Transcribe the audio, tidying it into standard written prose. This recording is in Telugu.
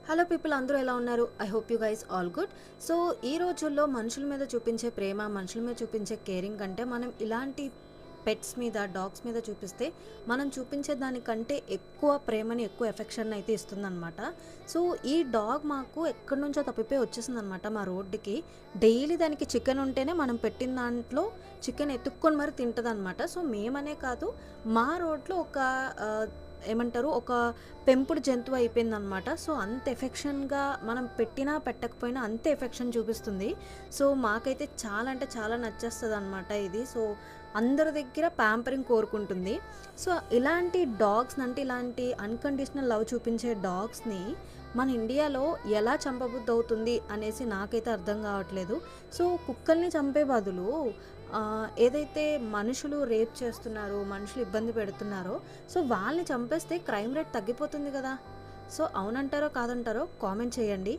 హలో పీపుల్, అందరూ ఎలా ఉన్నారు? I hope you guys all good. So ఈ రోజుల్లో మనుషుల మీద చూపించే ప్రేమ, మనుషుల మీద చూపించే కేరింగ్ కంటే మనం ఇలాంటి పెట్స్ మీద, డాగ్స్ మీద చూపిస్తే మనం చూపించే దానికంటే ఎక్కువ ప్రేమని, ఎక్కువ ఎఫెక్షన్ అయితే ఇస్తుందన్నమాట. సో ఈ డాగ్ మాకు ఎక్కడి నుంచో తప్పిపోయి వచ్చేసిందనమాట మా రోడ్డుకి. డైలీ దానికి చికెన్ ఉంటేనే మనం పెట్టిన దాంట్లో చికెన్ ఎత్తుక్కొని మరి తింటదనమాట. సో మేమనే కాదు, మా రోడ్లో ఒక ఏమంటారు, ఒక పెంపుడు జంతువు అయిపోయిందనమాట. సో అంత ఎఫెక్షన్‌గా మనం పెట్టినా, పెట్టకపోయినా అంతే ఎఫెక్షన్ చూపిస్తుంది. సో మాకైతే చాలా అంటే చాలా నచ్చేస్తదనమాట ఇది. సో అందరి దగ్గర ప్యాంపరింగ్ కోరుకుంటుంది. సో ఇలాంటి డాగ్స్‌ని, అంటే ఇలాంటి అన్‌కండిషనల్ లవ్ చూపించే డాగ్స్‌ని మన ఇండియాలో ఎలా చంపబుద్దవుతుంది అనేసి నాకైతే అర్థం కావట్లేదు. సో కుక్కల్ని చంపే బదులు ఏదైతే మనుషులు రేప్ చేస్తున్నారో, మనుషులు ఇబ్బంది పెడుతున్నారో, సో వాళ్ళని చంపేస్తే క్రైమ్ రేట్ తగ్గిపోతుంది కదా! సో అవునంటారో కాదంటారో కామెంట్ చేయండి.